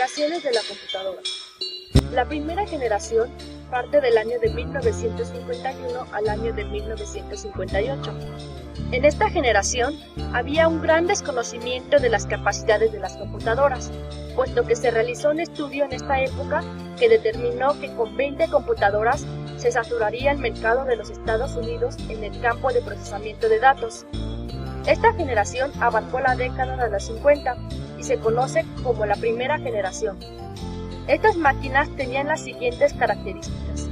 Generaciones de la computadora. La primera generación parte del año de 1951 al año de 1958. En esta generación había un gran desconocimiento de las capacidades de las computadoras, puesto que se realizó un estudio en esta época que determinó que con 20 computadoras se saturaría el mercado de los Estados Unidos en el campo de procesamiento de datos. Esta generación abarcó la década de los 50 y se conoce como la primera generación. Estas máquinas tenían las siguientes características.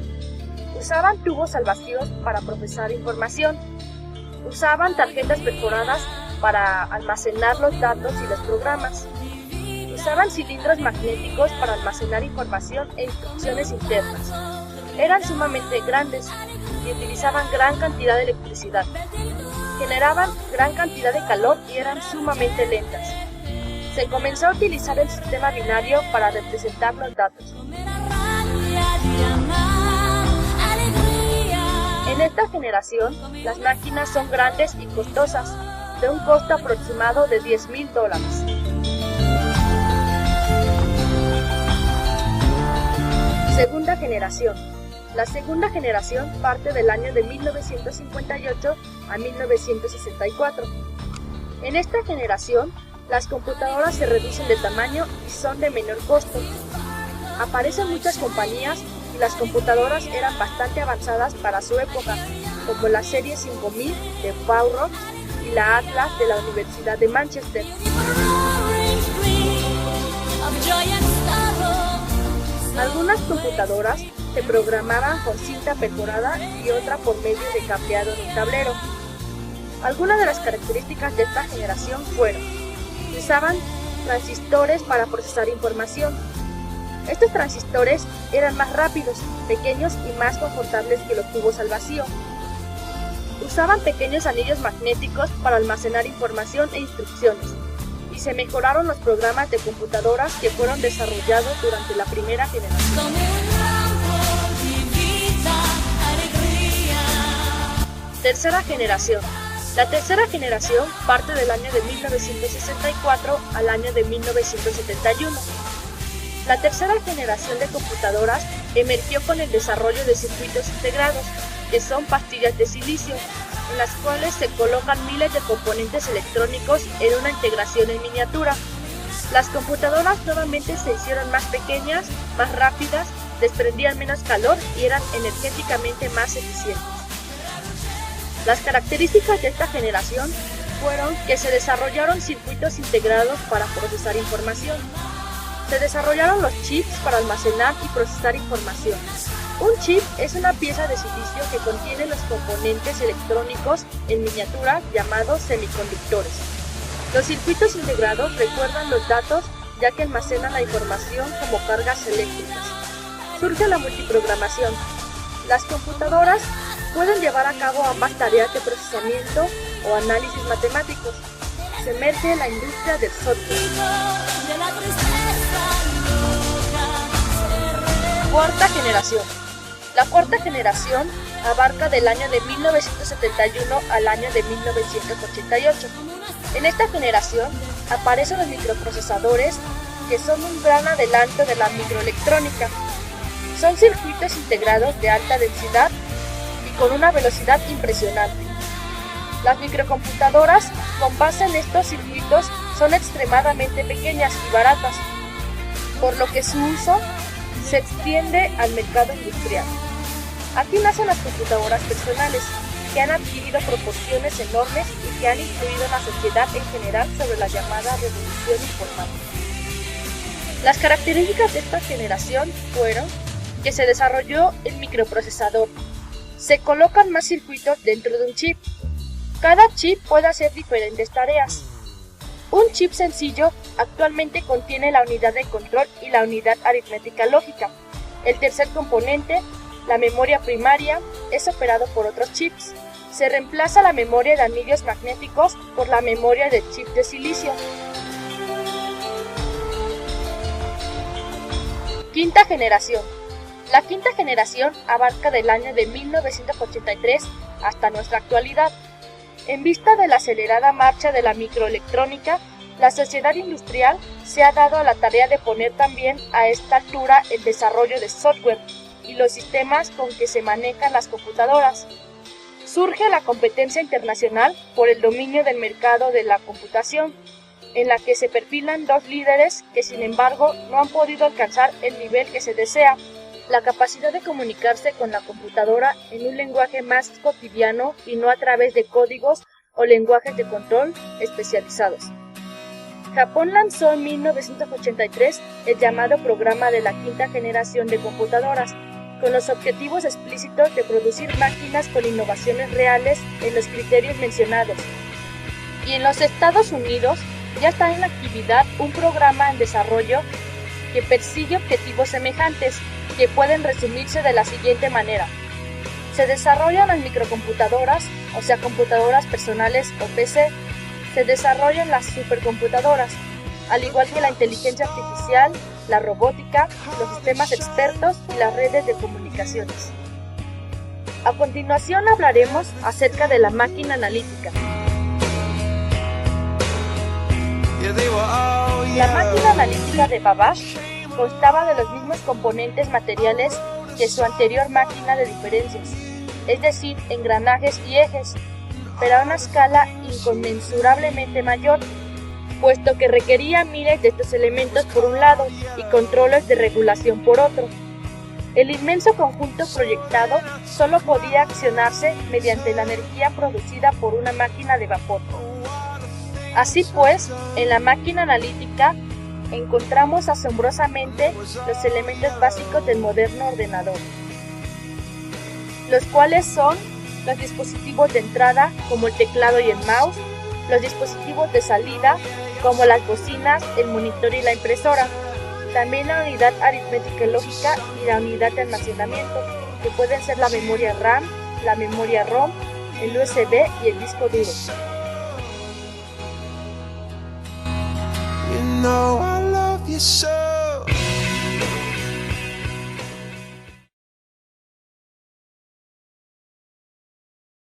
Usaban tubos al vacío para procesar información. Usaban tarjetas perforadas para almacenar los datos y los programas. Usaban cilindros magnéticos para almacenar información e instrucciones internas. Eran sumamente grandes y utilizaban gran cantidad de electricidad. Generaban gran cantidad de calor y eran sumamente lentas. Se comenzó a utilizar el sistema binario para representar los datos. En esta generación, las máquinas son grandes y costosas, de un costo aproximado de $10,000. Segunda generación. La segunda generación parte del año de 1958 a 1964. En esta generación, las computadoras se reducen de tamaño y son de menor costo. Aparecen muchas compañías y las computadoras eran bastante avanzadas para su época, como la serie 5000 de Vaughan y la Atlas de la Universidad de Manchester. Algunas computadoras se programaban con cinta perforada y otra por medio de cableado en un tablero. Algunas de las características de esta generación fueron: usaban transistores para procesar información. Estos transistores eran más rápidos, pequeños y más confortables que los tubos al vacío. Usaban pequeños anillos magnéticos para almacenar información e instrucciones, y se mejoraron los programas de computadoras que fueron desarrollados durante la primera generación. Tercera generación. La tercera generación parte del año de 1964 al año de 1971. La tercera generación de computadoras emergió con el desarrollo de circuitos integrados, que son pastillas de silicio, en las cuales se colocan miles de componentes electrónicos en una integración en miniatura. Las computadoras nuevamente se hicieron más pequeñas, más rápidas, desprendían menos calor y eran energéticamente más eficientes. Las características de esta generación fueron que se desarrollaron circuitos integrados para procesar información. Se desarrollaron los chips para almacenar y procesar información. Un chip es una pieza de silicio que contiene los componentes electrónicos en miniatura llamados semiconductores. Los circuitos integrados recuerdan los datos ya que almacenan la información como cargas eléctricas. Surge la multiprogramación. Las computadoras pueden llevar a cabo ambas tareas de procesamiento o análisis matemáticos. Se emerge la industria del software. Cuarta generación. La cuarta generación abarca del año de 1971 al año de 1988. En esta generación aparecen los microprocesadores, que son un gran adelanto de la microelectrónica. Son circuitos integrados de alta densidad y con una velocidad impresionante. Las microcomputadoras con base en estos circuitos son extremadamente pequeñas y baratas, por lo que su uso se extiende al mercado industrial. Aquí nacen las computadoras personales, que han adquirido proporciones enormes y que han influido en la sociedad en general sobre la llamada revolución informática. Las características de esta generación fueron que se desarrolló el microprocesador. Se colocan más circuitos dentro de un chip. Cada chip puede hacer diferentes tareas. Un chip sencillo actualmente contiene la unidad de control y la unidad aritmética lógica. El tercer componente, la memoria primaria, es operado por otros chips. Se reemplaza la memoria de anillos magnéticos por la memoria de chip de silicio. Quinta generación. La quinta generación abarca del año de 1983 hasta nuestra actualidad. En vista de la acelerada marcha de la microelectrónica, La sociedad industrial se ha dado a la tarea de poner también a esta altura el desarrollo de software y los sistemas con que se manejan las computadoras. Surge la competencia internacional por el dominio del mercado de la computación, en la que se perfilan dos líderes que sin embargo no han podido alcanzar el nivel que se desea: la capacidad de comunicarse con la computadora en un lenguaje más cotidiano y no a través de códigos o lenguajes de control especializados. Japón lanzó en 1983 el llamado Programa de la Quinta Generación de Computadoras, con los objetivos explícitos de producir máquinas con innovaciones reales en los criterios mencionados. Y en los Estados Unidos ya está en actividad un programa en desarrollo que persigue objetivos semejantes, que pueden resumirse de la siguiente manera. Se desarrollan las microcomputadoras, o sea, computadoras personales o PC. Se desarrollan las supercomputadoras, al igual que la inteligencia artificial, la robótica, los sistemas expertos y las redes de comunicaciones. A continuación hablaremos acerca de la máquina analítica. La máquina analítica de Babbage constaba de los mismos componentes materiales que su anterior máquina de diferencias, es decir, engranajes y ejes, pero a una escala inconmensurablemente mayor, puesto que requería miles de estos elementos por un lado y controles de regulación por otro. El inmenso conjunto proyectado solo podía accionarse mediante la energía producida por una máquina de vapor. Así pues, en la máquina analítica encontramos asombrosamente los elementos básicos del moderno ordenador, los cuales son los dispositivos de entrada, como el teclado y el mouse, los dispositivos de salida, como las bocinas, el monitor y la impresora, también la unidad aritmética y lógica y la unidad de almacenamiento, que pueden ser la memoria RAM, la memoria ROM, el USB y el disco duro. You know I love you so.